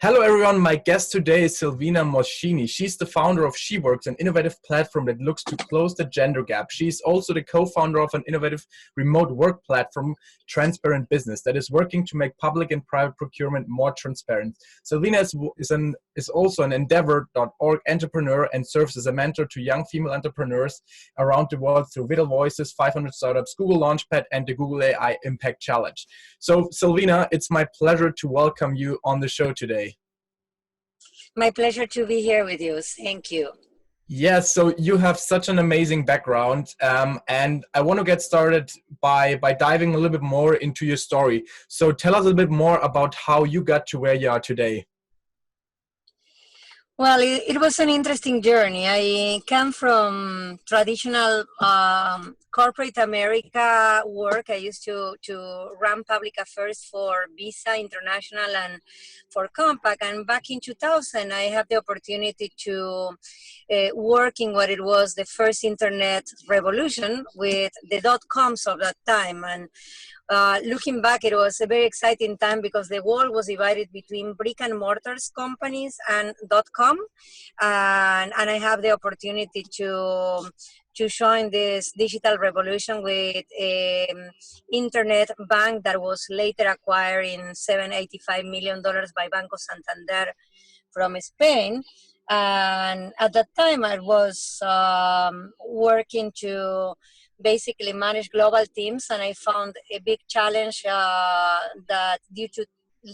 Hello everyone, my guest today is Silvina Moschini. She's the founder of SheWorks, an innovative platform that looks to close the gender gap. She's also the co-founder of an innovative remote work platform, Transparent Business, that is working to make public and private procurement more transparent. Silvina is also an Endeavor.org entrepreneur and serves as a mentor to young female entrepreneurs around the world through Vital Voices, 500 Startups, Google Launchpad, and the Google AI Impact Challenge. So Silvina, it's my pleasure to welcome you on the show today. My pleasure to be here with you. Thank you. Yes, so you have such an amazing background, and I want to get started by diving a little bit more into your story. So tell us a little bit more about how you got to where you are today. Well, it was an interesting journey. I come from traditional corporate America work. I used to run public affairs for Visa International and for Compaq. And back in 2000, I had the opportunity to work in what it was the first internet revolution with the dot-coms of that time. And looking back, it was a very exciting time because the world was divided between brick and mortars companies and .com, and I have the opportunity to join this digital revolution with an internet bank that was later acquired in $785 million by Banco Santander from Spain. And at that time, I was working to basically manage global teams, and I found a big challenge that due to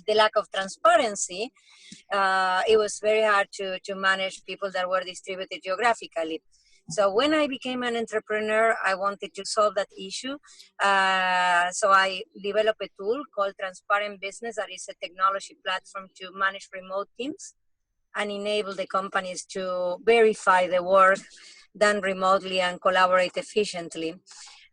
the lack of transparency, it was very hard to manage people that were distributed geographically. So when I became an entrepreneur, I wanted to solve that issue. So I developed a tool called Transparent Business, that is a technology platform to manage remote teams and enable the companies to verify the work done remotely and collaborate efficiently.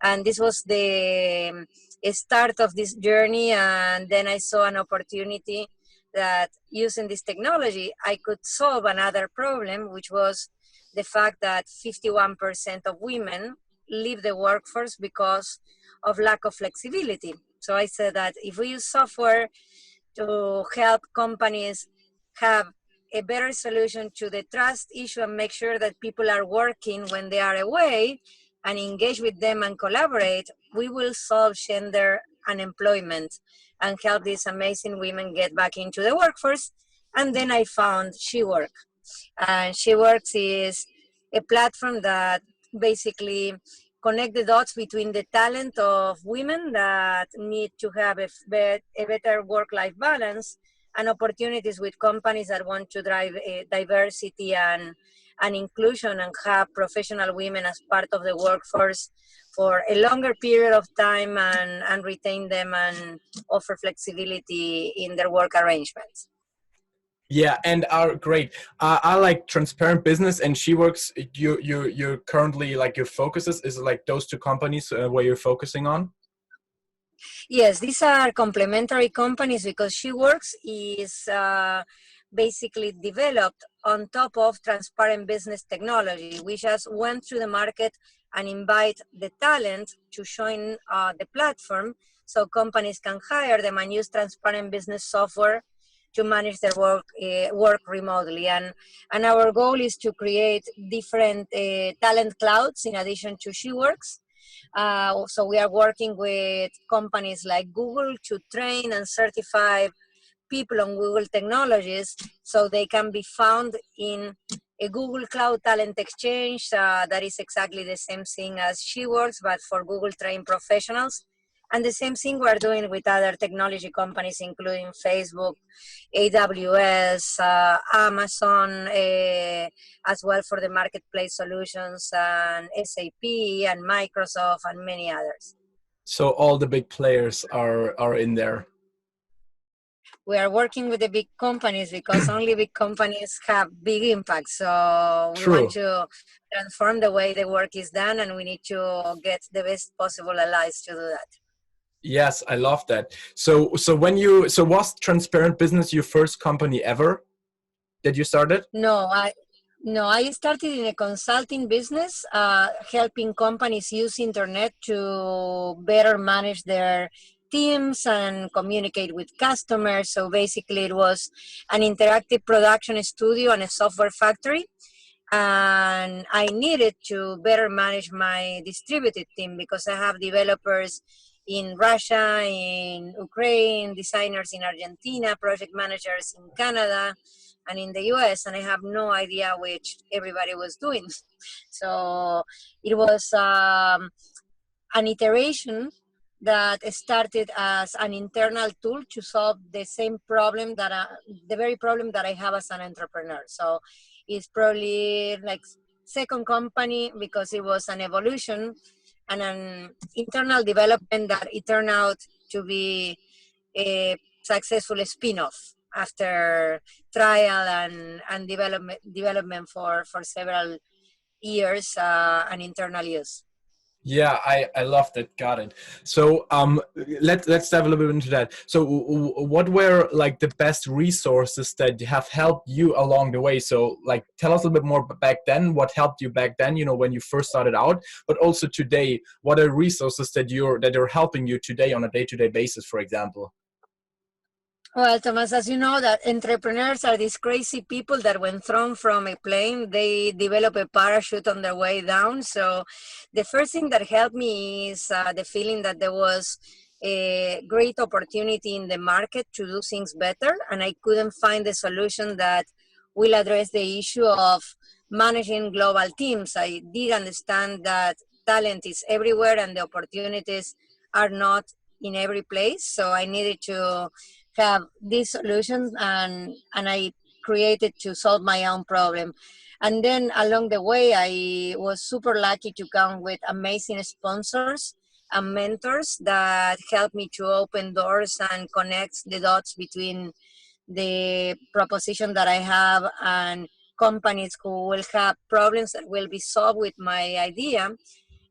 And this was the start of this journey. And then I saw an opportunity that using this technology, I could solve another problem, which was the fact that 51% of women leave the workforce because of lack of flexibility. So I said that if we use software to help companies have a better solution to the trust issue and make sure that people are working when they are away and engage with them and collaborate, we will solve gender unemployment and help these amazing women get back into the workforce. And then I found SheWorks. And SheWorks is a platform that basically connect the dots between the talent of women that need to have a better work-life balance and opportunities with companies that want to drive diversity and inclusion and have professional women as part of the workforce for a longer period of time and retain them and offer flexibility in their work arrangements. Yeah, and are great. I like Transparent Business and SheWorks. You're currently, like, your focus is like those two companies where you're focusing on? Yes, these are complementary companies because SheWorks is basically developed on top of Transparent Business technology. We just went through the market and invite the talent to join the platform so companies can hire them and use Transparent Business software to manage their work remotely. And our goal is to create different talent clouds in addition to SheWorks. So we are working with companies like Google to train and certify people on Google technologies so they can be found in a Google Cloud Talent Exchange that is exactly the same thing as SheWorks, but for Google trained professionals. And the same thing we're doing with other technology companies, including Facebook, AWS, Amazon, as well for the marketplace solutions, and SAP and Microsoft and many others. So all the big players are in there. We are working with the big companies because only big companies have big impact. So we want to transform the way the work is done, and we need to get the best possible allies to do that. Yes, I love that. So was Transparent Business your first company ever that you started? No, I started in a consulting business, helping companies use internet to better manage their teams and communicate with customers. So basically it was an interactive production studio and a software factory. And I needed to better manage my distributed team because I have developers in Russia, in Ukraine, designers in Argentina, project managers in Canada, and in the US, and I have no idea which everybody was doing. So it was an iteration that started as an internal tool to solve the same problem the very problem that I have as an entrepreneur. So it's probably like second company because it was an evolution and an internal development that it turned out to be a successful spin-off after trial and development for several years and internal use. Yeah, I love that. Got it. So let's dive a little bit into that. So what were like the best resources that have helped you along the way? So like tell us a little bit more back then, what helped you back then, you know, when you first started out, but also today, what are resources that are helping you today on a day-to-day basis, for example? Well, Thomas, as you know, that entrepreneurs are these crazy people that when thrown from a plane, they develop a parachute on their way down. So the first thing that helped me is the feeling that there was a great opportunity in the market to do things better. And I couldn't find a solution that will address the issue of managing global teams. I did understand that talent is everywhere and the opportunities are not in every place. So I needed to have these solutions and I created to solve my own problem. And then along the way, I was super lucky to come with amazing sponsors and mentors that helped me to open doors and connect the dots between the proposition that I have and companies who will have problems that will be solved with my idea.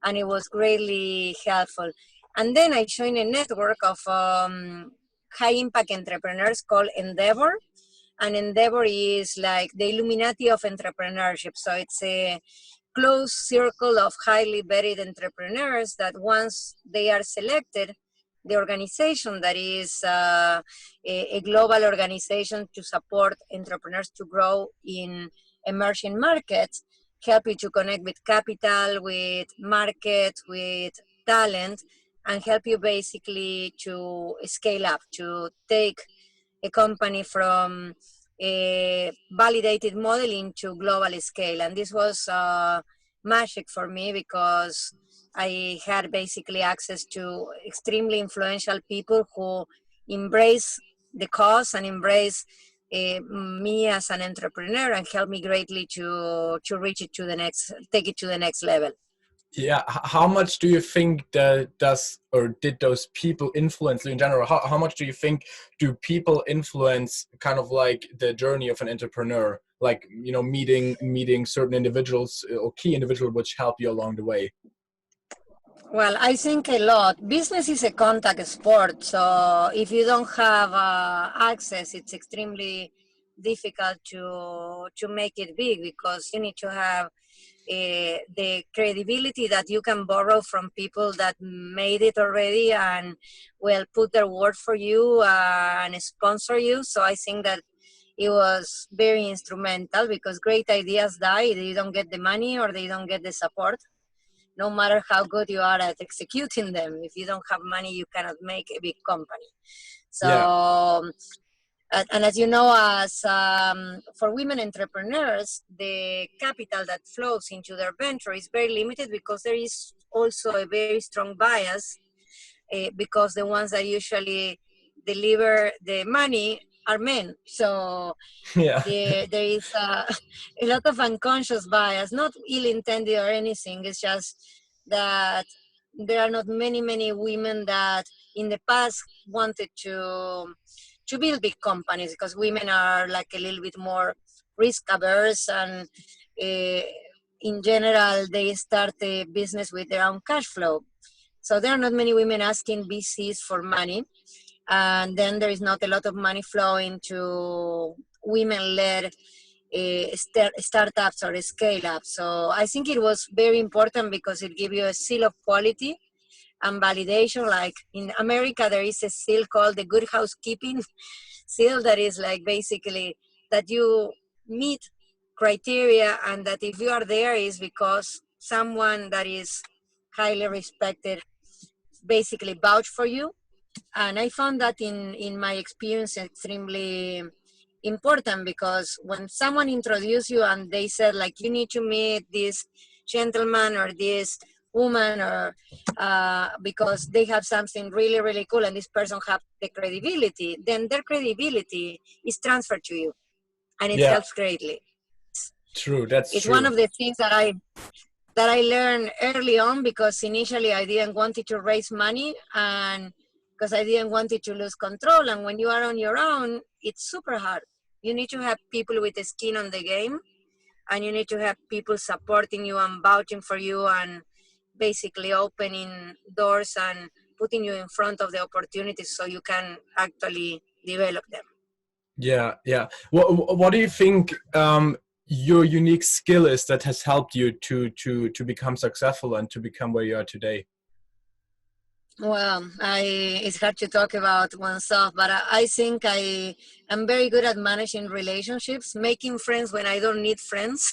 And it was greatly helpful. And then I joined a network of high impact entrepreneurs called Endeavor. And Endeavor is like the Illuminati of entrepreneurship. So it's a close circle of highly vetted entrepreneurs that once they are selected, the organization that is a global organization to support entrepreneurs to grow in emerging markets, help you to connect with capital, with market, with talent, and help you basically to scale up, to take a company from a validated model into global scale. And this was magic for me because I had basically access to extremely influential people who embrace the cause and embrace me as an entrepreneur and help me greatly to reach it to the next, take it to the next level. Yeah, how much do you think that does or did those people influence you in general? How much do you think do people influence kind of like the journey of an entrepreneur? Like, you know, meeting certain individuals or key individuals which help you along the way. Well, I think a lot. Business is a contact sport, so if you don't have access, it's extremely difficult to make it big because you need to have the credibility that you can borrow from people that made it already and will put their word for you and sponsor you. So I think that it was very instrumental because great ideas die. They don't get the money or they don't get the support no matter how good you are at executing them. If you don't have money, you cannot make a big company. Yeah. So, and as you know, as for women entrepreneurs, the capital that flows into their venture is very limited because there is also a very strong bias because the ones that usually deliver the money are men. So Yeah. there is a lot of unconscious bias, not ill-intended or anything. It's just that there are not many women that in the past wanted to build big companies because women are like a little bit more risk averse and in general they start a business with their own cash flow. So there are not many women asking VCs for money, and then there is not a lot of money flowing to women-led startups or scale-ups. So I think it was very important because it gives you a seal of quality and validation. Like in America, there is a seal called the good housekeeping seal that is like basically that you meet criteria and that if you are there is because someone that is highly respected basically vouch for you. And I found that in my experience extremely important, because when someone introduced you and they said like you need to meet this gentleman or this woman, or because they have something really really cool and this person have the credibility, then their credibility is transferred to you, and it Yeah, helps greatly. true. That's It's one true. of the things that I learned early on, because initially I didn't want it to raise money, and because I didn't want it to lose control. And when you are on your own, it's super hard. You need to have people with the skin on the game, and you need to have people supporting you and vouching for you and basically opening doors and putting you in front of the opportunities so you can actually develop them. Yeah, yeah. What do you think your unique skill is that has helped you to become successful and to become where you are today? Well, it's hard to talk about oneself, but I think I am very good at managing relationships, making friends when I don't need friends.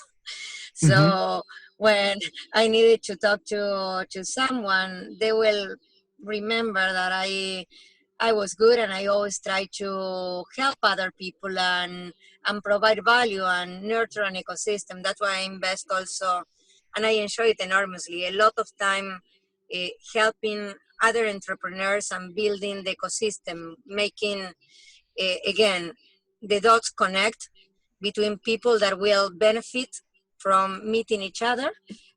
Mm-hmm. So when I needed to talk to someone, they will remember that I was good, and I always try to help other people and provide value and nurture an ecosystem. That's why I invest also, and I enjoy it enormously. A lot of time helping other entrepreneurs and building the ecosystem, making again the dots connect between people that will benefit from meeting each other.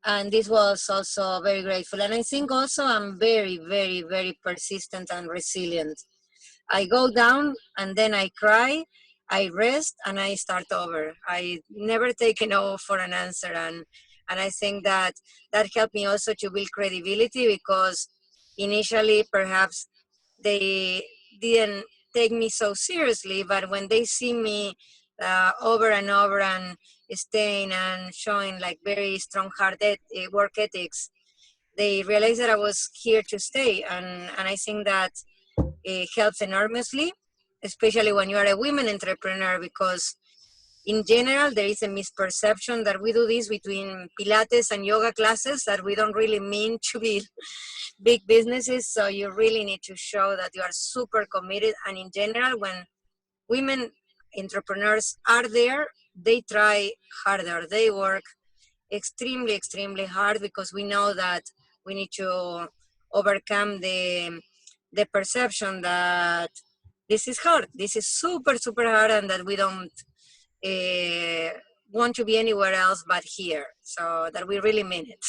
And this was also very grateful. And I think also I'm very, very, very persistent and resilient. I go down and then I cry, I rest, and I start over. I never take a no for an answer. And I think that helped me also to build credibility, because initially perhaps they didn't take me so seriously, but when they see me over and over and staying and showing like very strong work ethics, they realized that I was here to stay. And I think that it helps enormously, especially when you are a women entrepreneur, because in general there is a misperception that we do this between Pilates and yoga classes, that we don't really mean to be big businesses. So you really need to show that you are super committed. And in general, when women entrepreneurs are there, they try harder, they work extremely extremely hard, because we know that we need to overcome the perception that this is hard, this is super super hard, and that we don't uh, want to be anywhere else but here, so that we really mean it.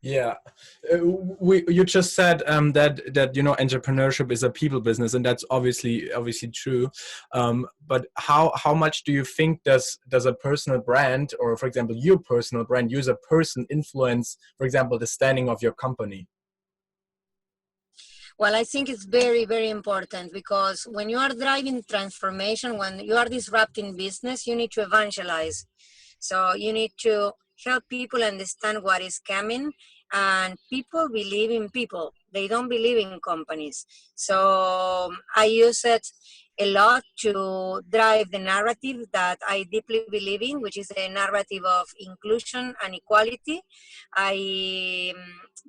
Yeah, you just said that entrepreneurship is a people business, and that's obviously true. But how much do you think does a personal brand, or for example your personal brand, use a person influence, for example, the standing of your company? Well, I think it's very, very important, because when you are driving transformation, when you are disrupting business, you need to evangelize. So you need to help people understand what is coming, and people believe in people. They don't believe in companies. So I use it a lot to drive the narrative that I deeply believe in, which is a narrative of inclusion and equality. I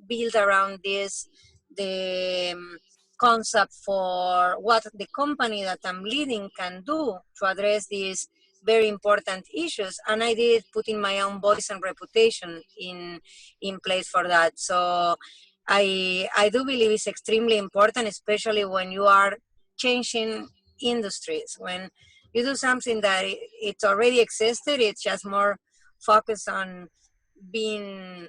build around this the concept for what the company that I'm leading can do to address these very important issues, and I did putting my own voice and reputation in place for that. So I do believe it's extremely important, especially when you are changing industries. When you do something that it's already existed, it's just more focused on being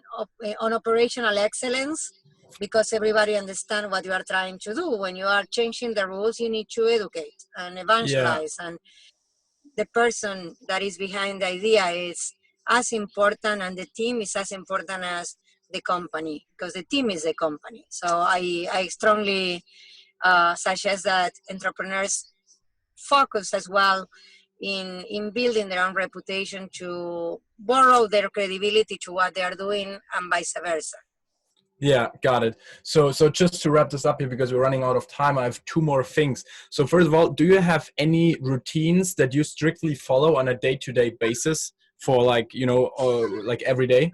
on operational excellence, because everybody understands what you are trying to do. When you are changing the rules, you need to educate and Yeah, evangelize, and the person that is behind the idea is as important, and the team is as important as the company, because the team is the company. So I strongly suggest that entrepreneurs focus as well in building their own reputation, to borrow their credibility to what they are doing, and vice versa. Yeah, got it. So just to wrap this up here, because we're running out of time, I have two more things. So first of all, do you have any routines that you strictly follow on a day-to-day basis for like, like every day?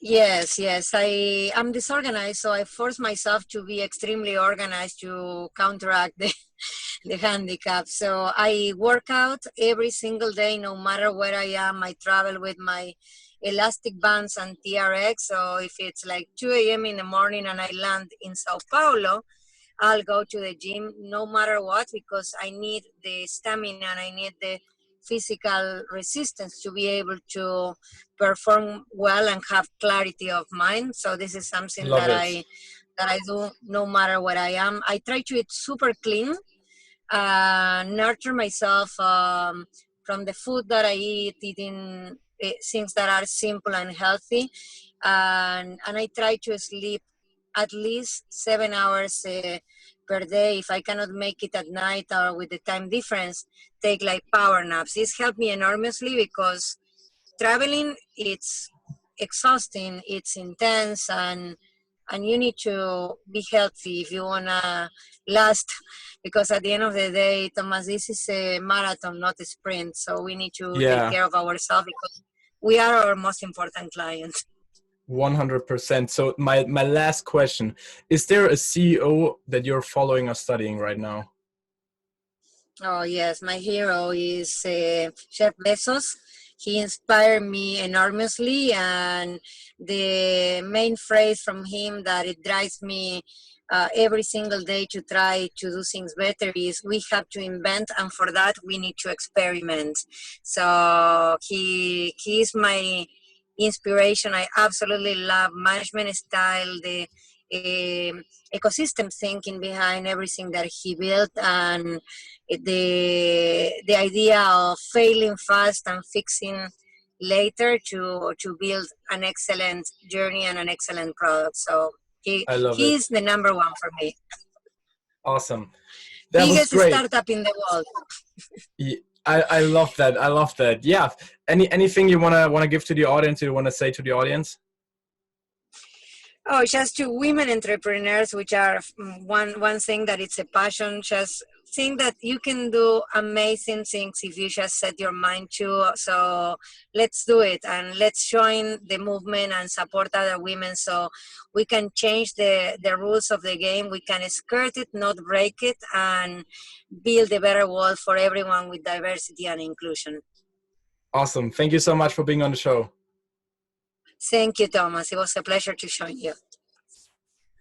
Yes, yes. I'm disorganized, so I force myself to be extremely organized to counteract the handicap. So I work out every single day, no matter where I am. I travel with my elastic bands and TRX. So if it's like 2 a.m. in the morning and I land in Sao Paulo, I'll go to the gym no matter what, because I need the stamina and I need the physical resistance to be able to perform well and have clarity of mind. So this is something Love that it. I do no matter where I am. I try to eat super clean, nurture myself from the food that I eat, eating things that are simple and healthy, and I try to sleep at least 7 hours per day. If I cannot make it at night or with the time difference, take like power naps. This helped me enormously because traveling, it's exhausting, it's intense, and you need to be healthy if you wanna last, because at the end of the day, Thomas, this is a marathon, not a sprint. So we need to take Yeah, care of ourselves because we are our most important client. 100%. So my last question, is there a CEO that you're following or studying right now? Oh, yes, my hero is Chef Bezos. He inspired me enormously, and the main phrase from him that it drives me every single day to try to do things better is we have to invent, and for that we need to experiment. So he is my inspiration. I absolutely love management style, the ecosystem thinking behind everything that he built, and the idea of failing fast and fixing later to build an excellent journey and an excellent product. So I love it. he's the number one for me. Awesome. That was Biggest great. startup in the world. I love that. I love that. Yeah. Anything you wanna give to the audience? You wanna say to the audience? Oh, just to women entrepreneurs, which are one thing that it's a passion. Just think that you can do amazing things if you just set your mind to. So let's do it, and let's join the movement and support other women so we can change the rules of the game. We can skirt it, not break it, and build a better world for everyone with diversity and inclusion. Awesome. Thank you so much for being on the show. Thank you, Thomas. It was a pleasure to join you.